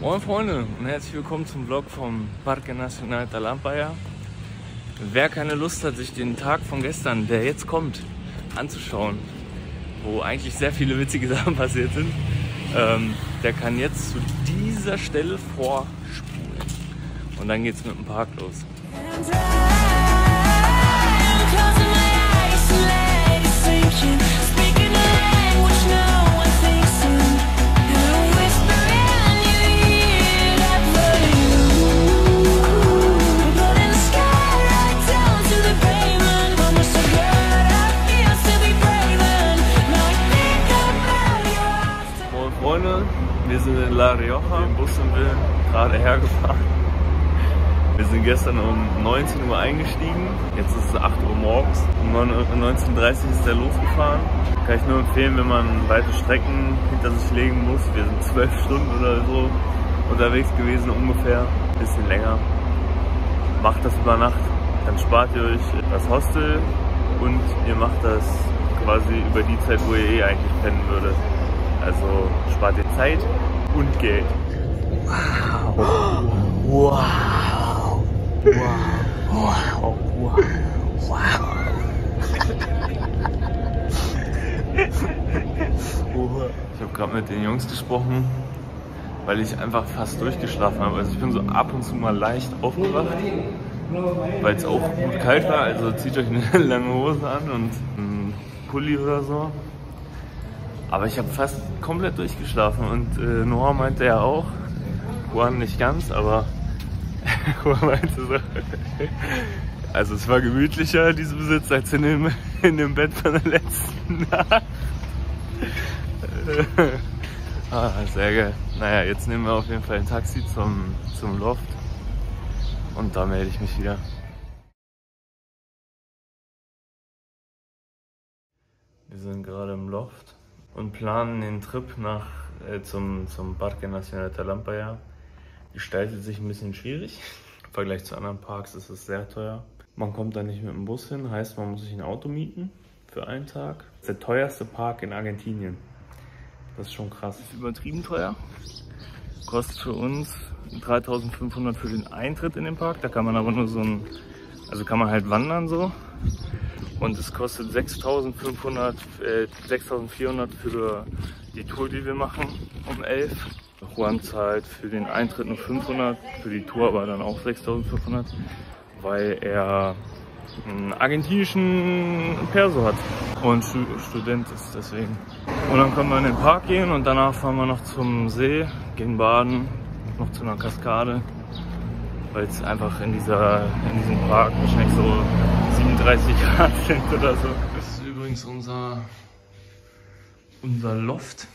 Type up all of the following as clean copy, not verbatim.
Moin Freunde und herzlich willkommen zum Vlog vom Parque Nacional Talampaya. Wer keine Lust hat, sich den Tag von gestern, der jetzt kommt, anzuschauen, wo eigentlich sehr viele witzige Sachen passiert sind, der kann jetzt zu dieser Stelle vorspulen. Und dann geht's mit dem Park los. Freunde, wir sind in La Rioja, im Bus sind wir gerade hergefahren. Wir sind gestern um 19 Uhr eingestiegen, jetzt ist es 8 Uhr morgens. Um 19:30 Uhr ist der losgefahren. Kann ich nur empfehlen, wenn man weite Strecken hinter sich legen muss. Wir sind 12 Stunden oder so unterwegs gewesen, ungefähr, ein bisschen länger. Macht das über Nacht, dann spart ihr euch das Hostel und ihr macht das quasi über die Zeit, wo ihr eigentlich pennen würdet. Also spart ihr Zeit und Geld. Wow. Wow. Wow. Wow. Wow. Ich habe gerade mit den Jungs gesprochen, weil ich einfach fast durchgeschlafen habe. Also ich bin so ab und zu mal leicht aufgewacht, weil es auch gut kalt war. Also zieht euch eine lange Hose an und einen Pulli oder so. Aber ich habe fast komplett durchgeschlafen und Noah meinte ja auch, Juan nicht ganz, aber Juan meinte so, also es war gemütlicher, diese Besitz, als in dem Bett von der letzten Nacht. Sehr geil. Naja, jetzt nehmen wir auf jeden Fall ein Taxi zum Loft und da melde ich mich wieder. Wir sind gerade im Loft und planen den Trip zum Parque Nacional Talampaya. Gestaltet sich ein bisschen schwierig. Im Vergleich zu anderen Parks ist es sehr teuer. Man kommt da nicht mit dem Bus hin, heißt man muss sich ein Auto mieten für einen Tag. Das ist der teuerste Park in Argentinien. Das ist schon krass. Das ist übertrieben teuer. Kostet für uns 3.500 für den Eintritt in den Park. Da kann man aber nur also kann man halt wandern so. Und es kostet 6.400 für die Tour, die wir machen, um 11. Juan zahlt für den Eintritt nur 500, für die Tour aber dann auch 6.500, weil er einen argentinischen Perso hat und Student ist deswegen. Und dann können wir in den Park gehen und danach fahren wir noch zum See, gehen baden, noch zu einer Kaskade, weil es einfach in diesem Park wahrscheinlich so 37 Grad sind oder so. Das ist übrigens unser Loft.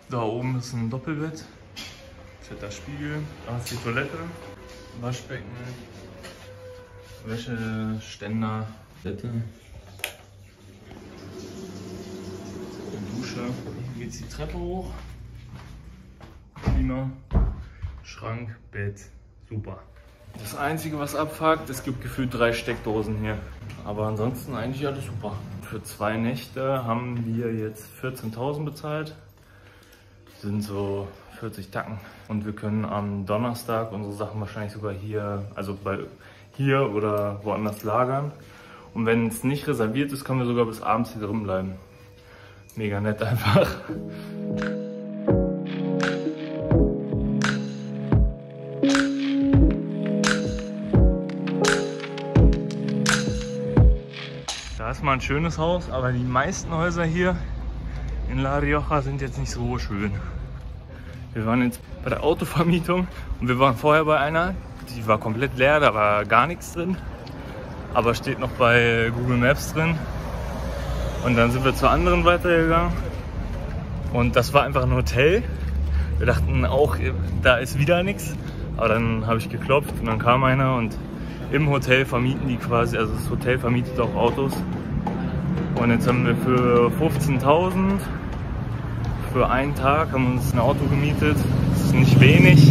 Da oben ist ein Doppelbett, fetter Spiegel, da ist die Toilette, Waschbecken, Wäscheständer, Bette, Dusche. Hier geht's die Treppe hoch, Klima, Schrank, Bett, super. Das Einzige, was abfuckt, es gibt gefühlt 3 Steckdosen hier. Aber ansonsten eigentlich alles super. Für 2 Nächte haben wir jetzt 14.000 bezahlt. Das sind so 40 Tacken. Und wir können am Donnerstag unsere Sachen wahrscheinlich sogar hier, also hier oder woanders lagern. Und wenn es nicht reserviert ist, können wir sogar bis abends hier drin bleiben. Mega nett einfach. Da ist mal ein schönes Haus, aber die meisten Häuser hier in La Rioja sind jetzt nicht so schön. Wir waren jetzt bei der Autovermietung und wir waren vorher bei einer, die war komplett leer, da war gar nichts drin, aber steht noch bei Google Maps drin. Und dann sind wir zur anderen weitergegangen und das war einfach ein Hotel. Wir dachten auch, da ist wieder nichts, aber dann habe ich geklopft und dann kam einer und im Hotel vermieten die quasi, also das Hotel vermietet auch Autos. Und jetzt haben wir für 15.000 für einen Tag haben wir uns ein Auto gemietet. Das ist nicht wenig,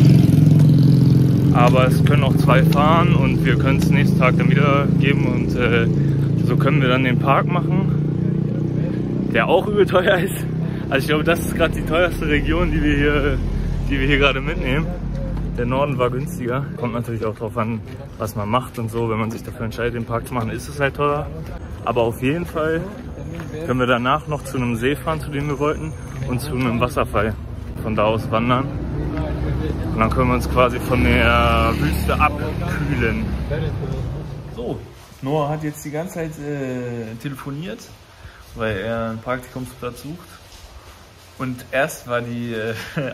aber es können auch 2 fahren und wir können es nächsten Tag dann wieder geben und so können wir dann den Park machen, der auch übel teuer ist, Also ich glaube, das ist gerade die teuerste Region, die wir hier gerade mitnehmen. Der Norden war günstiger. Kommt natürlich auch darauf an, was man macht und so. Wenn man sich dafür entscheidet, den Park zu machen, ist es halt teuer. Aber auf jeden Fall können wir danach noch zu einem See fahren, zu dem wir wollten, und zu einem Wasserfall. Von da aus wandern. Und dann können wir uns quasi von der Wüste abkühlen. So, Noah hat jetzt die ganze Zeit telefoniert, weil er einen Praktikumsplatz sucht. Und erst war die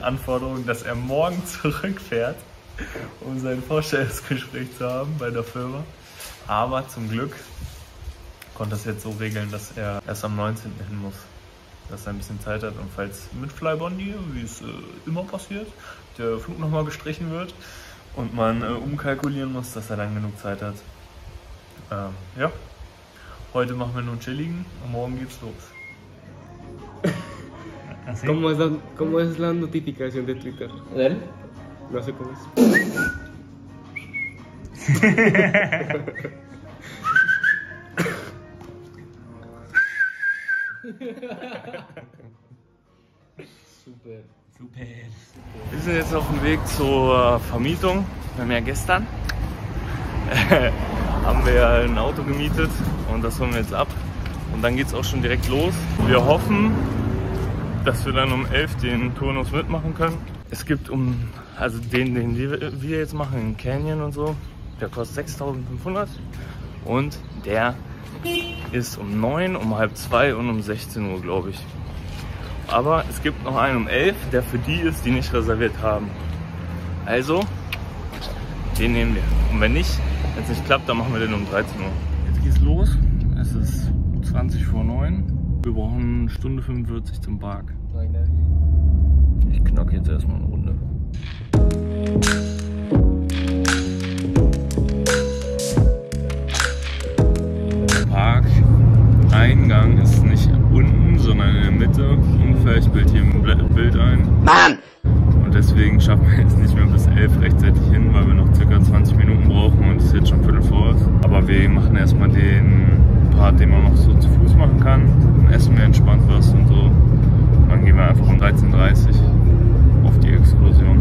Anforderung, dass er morgen zurückfährt, um sein Vorstellungsgespräch zu haben bei der Firma. Aber zum Glück konnte es jetzt so regeln, dass er erst am 19. hin muss. Dass er ein bisschen Zeit hat und falls mit Flybondi, wie es immer passiert, der Flug nochmal gestrichen wird und man umkalkulieren muss, dass er dann genug Zeit hat. Ja, heute machen wir nur einen chilligen und morgen geht's los. ¿Así? ¿Cómo es la notificación de Twitter? ¿Él? No sé cómo es. Super. Wir sind jetzt auf dem Weg zur Vermietung. Wir haben ja gestern haben wir ein Auto gemietet und das holen wir jetzt ab. Und dann geht es auch schon direkt los. Wir hoffen, dass wir dann um 11 den Turnus mitmachen können. Es gibt also den wir jetzt machen, den Canyon und so, der kostet 6.500 und der ist um 9, um halb 2 und um 16 Uhr, glaube ich. Aber es gibt noch einen um 11, der für die ist, die nicht reserviert haben. Also, den nehmen wir. Und wenn es nicht klappt, dann machen wir den um 13 Uhr. Jetzt geht's los. Es ist 20 vor 9. Wir brauchen eine Stunde 45 zum Park. Ich knocke jetzt erstmal eine Runde. Der Parkeingang ist nicht unten, sondern in der Mitte. Ungefähr, ich bilde hier im Bild ein. Mann! Und deswegen schaffen wir jetzt nicht mehr bis 11 rechtzeitig hin, weil wir noch ca. 20 Minuten brauchen und es ist jetzt schon Viertel vor ist. Aber wir machen erstmal den Part, den man noch so zu Fuß machen kann. Dann essen wir entspannt was und so. Und dann gehen wir einfach um 13:30 Uhr auf die Exkursion.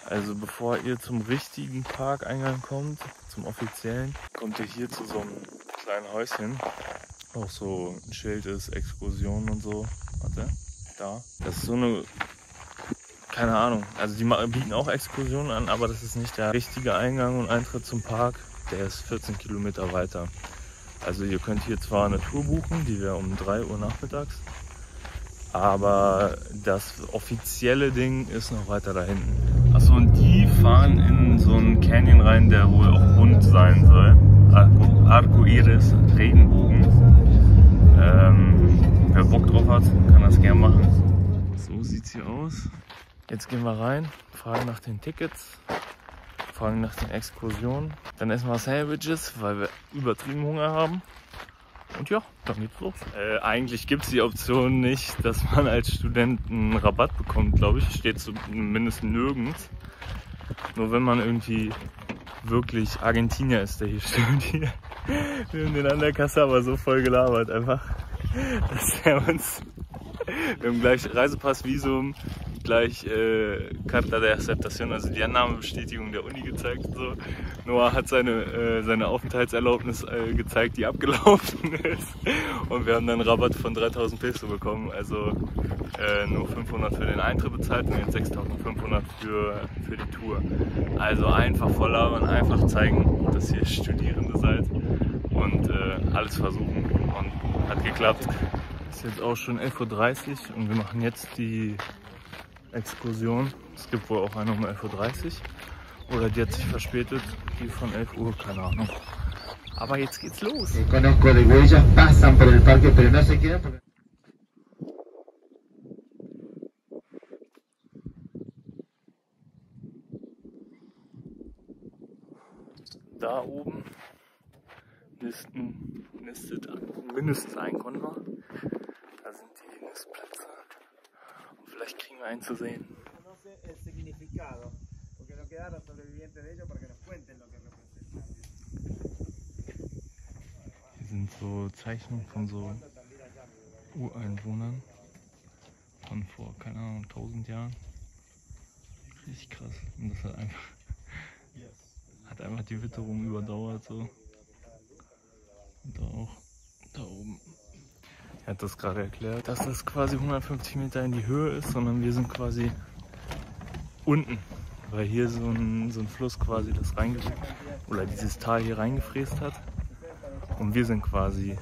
Also bevor ihr zum richtigen Parkeingang kommt, zum offiziellen, kommt ihr hier zu so einem kleinen Häuschen. Auch so ein Schild ist, Exkursion und so. Warte, da. Das ist so eine, keine Ahnung, also die bieten auch Exkursionen an, aber das ist nicht der richtige Eingang und Eintritt zum Park. Der ist 14 Kilometer weiter. Also ihr könnt hier zwar eine Tour buchen, die wäre um 3 Uhr nachmittags. Aber das offizielle Ding ist noch weiter da hinten. Achso, und die fahren in so einen Canyon rein, der wohl auch bunt sein soll. Arcoiris, Regenbogen. Wer Bock drauf hat, kann das gerne machen. So sieht's hier aus. Jetzt gehen wir rein, fragen nach den Tickets, fragen nach den Exkursionen. Dann essen wir Sandwiches, weil wir übertrieben Hunger haben. Und ja, dann geht's los. Eigentlich gibt es die Option nicht, dass man als Student einen Rabatt bekommt, glaube ich. Steht zumindest nirgends. Nur wenn man irgendwie wirklich Argentinier ist, der hier studiert. Wir haben den an der Kasse aber so voll gelabert einfach, dass er uns... Wir haben gleich Reisepass, Visum, gleich Carta de Aceptación, also die Annahmebestätigung der Uni gezeigt. So. Noah hat seine Aufenthaltserlaubnis gezeigt, die abgelaufen ist. Und wir haben dann einen Rabatt von 3.000 Peso bekommen, also nur 500 für den Eintritt bezahlt und jetzt 6.500 für die Tour. Also einfach voll labern, einfach zeigen, dass ihr Studierende seid und alles versuchen. Und hat geklappt. Es ist jetzt auch schon 11:30 Uhr und wir machen jetzt die Exkursion. Es gibt wohl auch eine um 11:30 Uhr oder die hat sich verspätet, die von 11 Uhr, keine Ahnung. Aber jetzt geht's los. Da oben nistet mindestens ein Kondor. Da sind die Nistplätze. Wikinger einzusehen. Hier sind so Zeichnungen von so Ureinwohnern von vor, keine Ahnung, 1000 Jahren. Richtig krass. Und das hat einfach die Witterung überdauert so. Und auch da oben. Er hat das gerade erklärt, dass das quasi 150 Meter in die Höhe ist, sondern wir sind quasi unten. Weil hier so ein Fluss quasi das oder dieses Tal hier reingefräst hat. Und wir sind quasi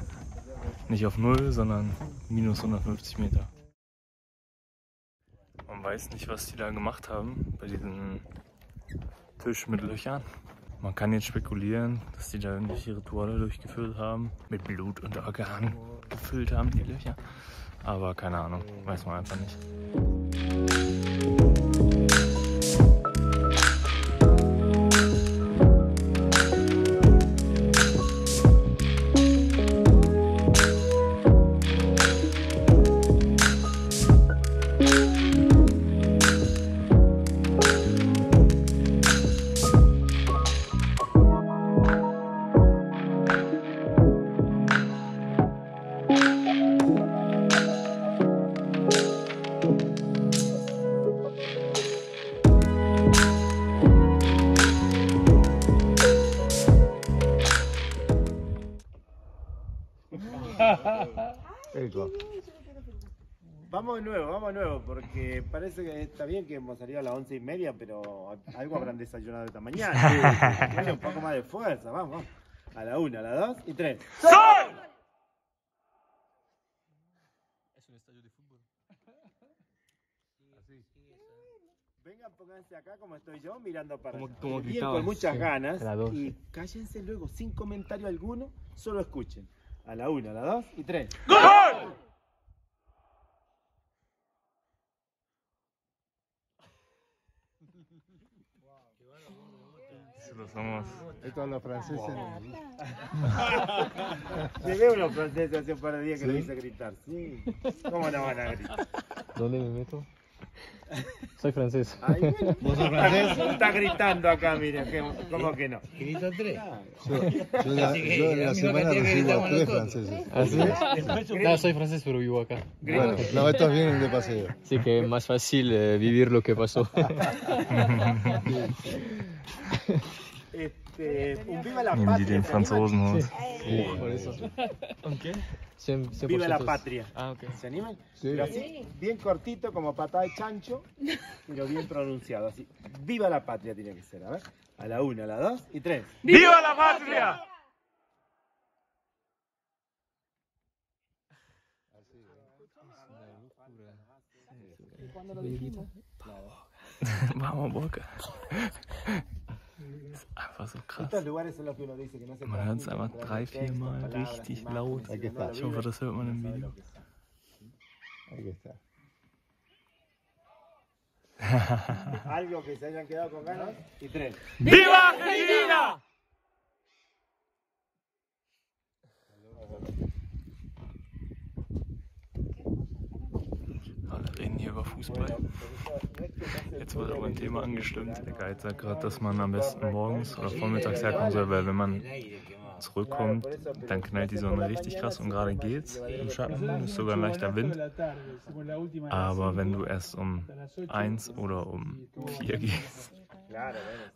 nicht auf Null, sondern minus 150 Meter. Man weiß nicht, was die da gemacht haben bei diesem Tisch mit Löchern. Man kann jetzt spekulieren, dass die da irgendwelche Rituale durchgeführt haben, mit Blut und Organ gefüllt haben, die Löcher. Aber keine Ahnung, weiß man einfach nicht. Vamos de nuevo, porque parece que está bien que hemos salido a las 11:30, pero algo habrán desayunado esta mañana. Tiene un poco más de fuerza, vamos. A la 1, a la 2 y 3. ¡Sol! Es un estadio de fútbol. Así. Vengan, pónganse acá como estoy yo, mirando para allá. Como Bien, gritabas, con muchas sí, ganas. a la 2. Y cállense luego, sin comentario alguno, solo escuchen. A la 1, a la 2 y 3. ¡Gol! Esto a los franceses no. Llegué a unos franceses hace un par de días que lo hice gritar. Sí. ¿Cómo no van a gritar? ¿Dónde me meto? Soy francés. Ay, bueno. ¿Vos sos francés? Está gritando acá, mira, ¿cómo que no? Yo en la semana recibo a 3 franceses. ¿Ah, sí? No, soy francés pero vivo acá. Bueno, no, estos vienen de paseo. Así que es más fácil vivir lo que pasó. Un viva la Nehmen die patria. den Franzosen aus. Sí, por eso. Und qué? 100% Viva la patria. Ah, ok. ¿Se animan? Sí. Pero así, bien cortito, como patada de chancho, pero bien pronunciado. Así, viva la patria tiene que ser. A ver, a la 1, a la 2 y 3. ¡Viva la patria! Vamos, Boca. Das ist einfach so krass. Estos lugares son los que uno dice que no se Man hört es einfach 3-4 Mal richtig laut. Aquí está. Ich hoffe, das hört man im Video. Aquí está. Algo que se hayan quedado con ganas y 3. ¡Viva Argentina! Alle reden hier über Fußball. Jetzt wird aber ein Thema angestimmt. Der Guide sagt gerade, dass man am besten morgens oder vormittags herkommen soll, weil wenn man zurückkommt, dann knallt die Sonne richtig krass und gerade geht's im Schatten, ist sogar ein leichter Wind. Aber wenn du erst um 1 oder um 4 gehst,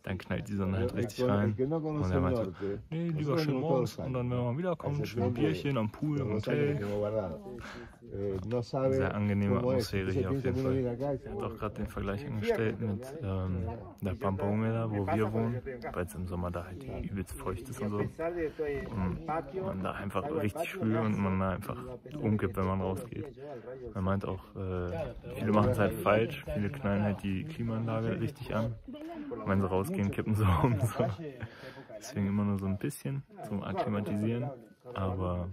dann knallt die Sonne halt richtig rein. Und er meinte, nee, lieber schön morgens und dann, wenn man wiederkommt, schön ein Bierchen am Pool, im Hotel. Sehr angenehme Atmosphäre hier auf jeden Fall. Er hat auch gerade den Vergleich angestellt mit der Pampa Humeda, wo wir wohnen, weil es im Sommer da halt übelst feucht ist und so. Und man da einfach richtig schwül und man da einfach umkippt, wenn man rausgeht. Er meint auch, viele machen es halt falsch, viele knallen halt die Klimaanlage richtig an. Wenn sie rausgehen, kippen sie um. So. Deswegen immer nur so ein bisschen zum Akklimatisieren. Aber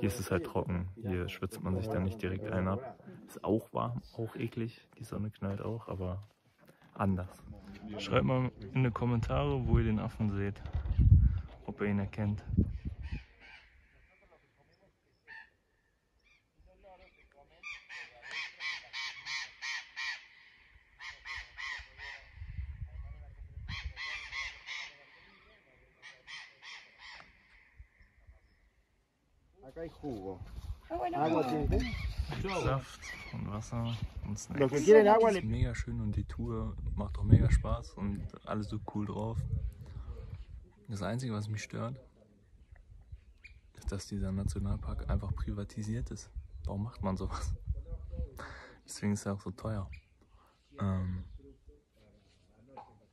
hier ist es halt trocken. Hier schwitzt man sich dann nicht direkt ein ab. Ist auch warm, auch eklig. Die Sonne knallt auch, aber anders. Schreibt mal in die Kommentare, wo ihr den Affen seht. Ob ihr ihn erkennt. Acá hay jugo. Ah, bueno. Agua tiene usted. Saft und Wasser und Los Snacks. que quieren agua Das le ist mega schön und die Tour macht auch mega Spaß und alles so cool drauf. Das Einzige, was mich stört, ist, dass dieser Nationalpark einfach privatisiert ist. Warum macht man sowas? Deswegen ist er auch so teuer.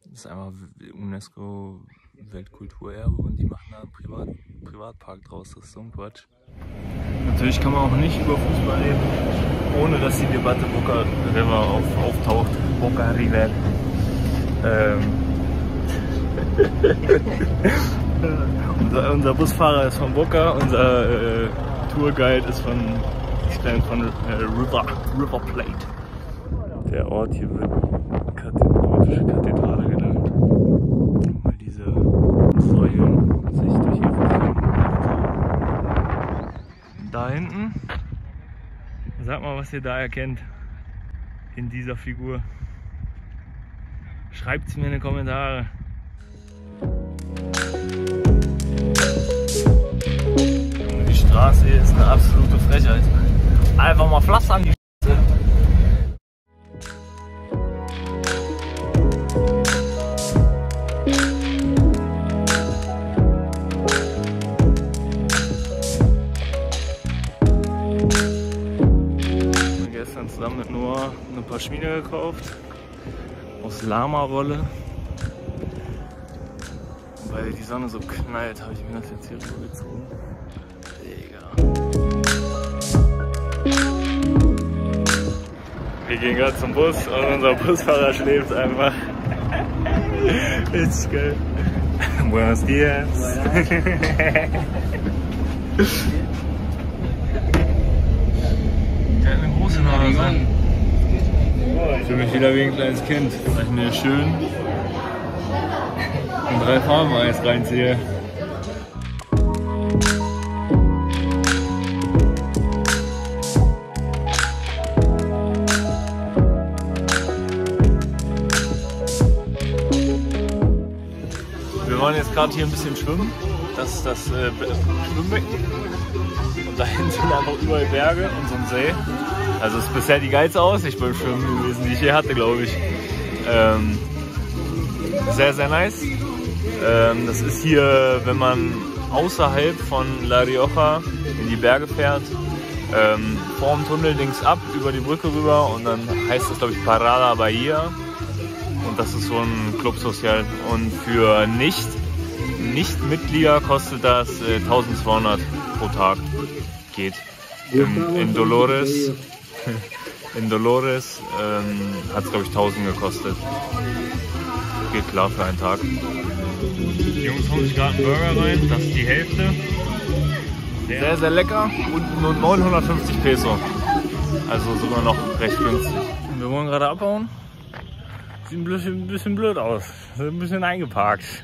Das ist einfach UNESCO Weltkulturerbe und die machen da einen Privatpark draus. Das ist so ein Quatsch. Natürlich kann man auch nicht über Fußball reden, ohne dass die Debatte Boca River auftaucht. Boca River. Unser Busfahrer ist von Boca, unser Tourguide ist von River Plate. Der Ort hier wird gotische Kathedrale genannt, weil diese Säulen sich durch ihre Form. Da hinten, sag mal, was ihr da erkennt in dieser Figur. Schreibt es mir in die Kommentare. Die Straße hier ist eine absolute Frechheit. Einfach mal pflastern die Straße. Gestern zusammen mit Noah eine Pashmina gekauft. Aus Lama-Wolle. Weil die Sonne so knallt, habe ich mir das jetzt hier rübergezogen. Wir gehen gerade zum Bus und unser Busfahrer schläft einfach. Richtig geil. Buenos dias. Der hat eine große Nase. Ich fühle mich wieder wie ein kleines Kind, weil ich mir schön ein 3 Farben Eis reinziehe. Wir wollen jetzt gerade hier ein bisschen schwimmen. Das ist das Schwimmbecken. Und da hinten sind einfach überall Berge und so ein See. Also ist bisher die geilste Aussicht beim Schwimmen gewesen, die ich je hatte, glaube ich. Sehr, sehr nice. Das ist hier, wenn man außerhalb von La Rioja in die Berge fährt, vorm Tunnel links ab, über die Brücke rüber und dann heißt das, glaube ich, Parada Bahia. Und das ist so ein Club Social. Und für Nicht-Mitglieder kostet das 1200 pro Tag. Geht. In Dolores hat es, glaube ich, 1000 gekostet. Geht klar für einen Tag. Die Jungs hauen sich gerade einen Burger rein, das ist die Hälfte. Sehr, sehr lecker und nur 950 Peso. Also sogar noch recht günstig. Wir wollen gerade abhauen. Sieht ein bisschen blöd aus. Ein bisschen eingeparkt.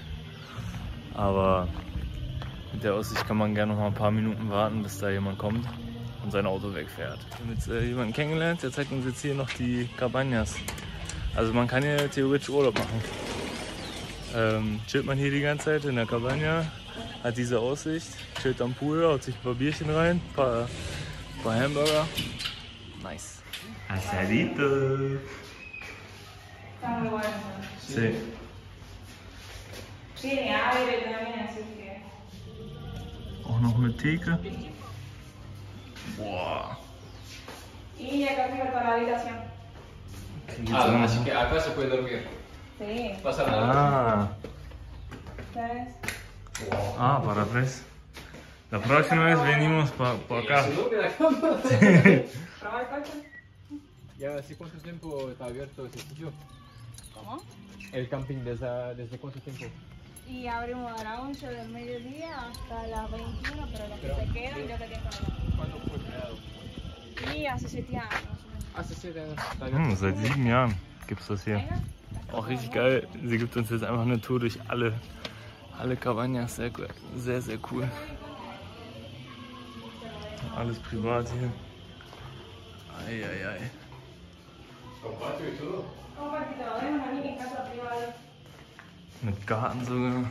Aber mit der Aussicht kann man gerne noch mal ein paar Minuten warten, bis da jemand kommt und sein Auto wegfährt. Wir haben jetzt jemanden kennengelernt, der zeigt uns jetzt hier noch die Cabañas. Also man kann hier theoretisch Urlaub machen. Chillt man hier die ganze Zeit in der Cabaña, hat diese Aussicht, chillt am Pool, haut sich ein paar Bierchen rein, ein paar Hamburger. Nice. Asadito. Está muy bueno. Sí. Tiene aire también, así que. Auch noch mit Theke. Boah. Y acá arriba está la habitación. Ah, así que acá se puede dormir. Sí. Pasa nada. Ah, ¿Sabes? para tres. La próxima vez venimos por acá. Se duerme la cama. ¿Probar el coche? ¿Ya hace cuánto tiempo está abierto ese sitio? ¿Cómo? El camping desde cuánto tiempo? Y abrimos a las 11 del mediodía hasta las 21, pero los que se quedan yo que tengo acá. ¿Cuándo fue creado? Y hace 7 años. Hace 7 años. Está abierto. Seit 7 Jahren gibt's das hier. Venga. Auch richtig geil. Sie gibt uns jetzt einfach eine Tour durch alle Cabañas. Sehr, sehr cool. Alles privat hier. Ei. ¿Con patio y todo? Compartito, tenemos aquí en casa privada. Mit Garten sogar.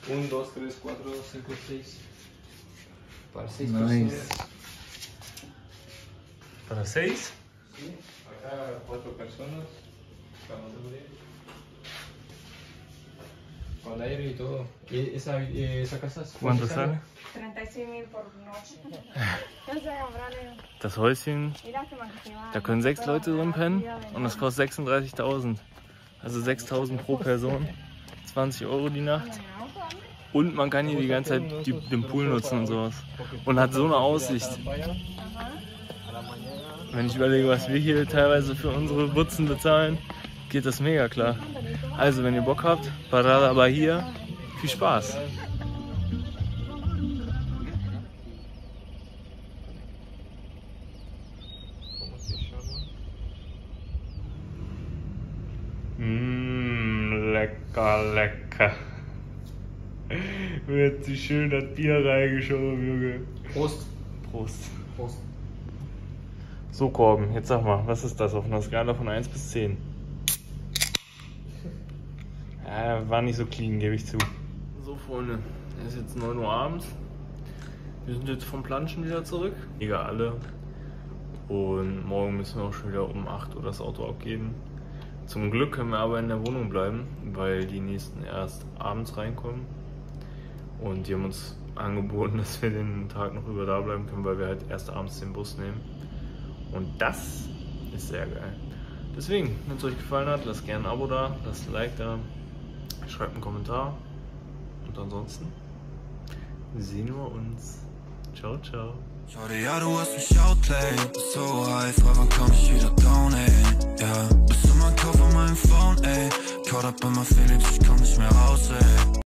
1, 2, 3, 4, 5, 6. Para 6 Nice. personas. Para 6? Sí. Acá 4 personas. Vamos a ver. Con aire y todo. ¿Y esa casa es ¿Cuánto sale? 36.000 por noche. No sé, comprarle. Das Häuschen, Y lástima que se va. da können 6 Leute drin pennen und das kostet 36.000. Also 6.000 pro Person, 20 € die Nacht. Und man kann hier die ganze Zeit den Pool nutzen und sowas. Und hat so eine Aussicht. Wenn ich überlege, was wir hier teilweise für unsere Butzen bezahlen, geht das mega klar. Also wenn ihr Bock habt, Parada aber hier, viel Spaß. Lecker, lecker. Wird sich schön das Bier reingeschoben, Junge. Prost. Prost. Prost. So, Korben, jetzt sag mal, was ist das auf einer Skala von 1 bis 10? Ja, war nicht so clean, gebe ich zu. So, Freunde, es ist jetzt 9 Uhr abends. Wir sind jetzt vom Planschen wieder zurück. Egal alle. Und morgen müssen wir auch schon wieder um 8 Uhr das Auto abgeben. Zum Glück können wir aber in der Wohnung bleiben, weil die nächsten erst abends reinkommen. Und die haben uns angeboten, dass wir den Tag noch über da bleiben können, weil wir halt erst abends den Bus nehmen. Und das ist sehr geil. Deswegen, wenn es euch gefallen hat, lasst gerne ein Abo da, lasst ein Like da, schreibt einen Kommentar. Und ansonsten sehen wir uns. Ciao, ciao. Schade, ja, du hast mich outplayed. So high, frag, wann komm ich wieder down, ey. Ja, bist du mein Kopf auf meinem Phone, ey. Caught up in my feelings, ich komm nicht mehr raus, ey.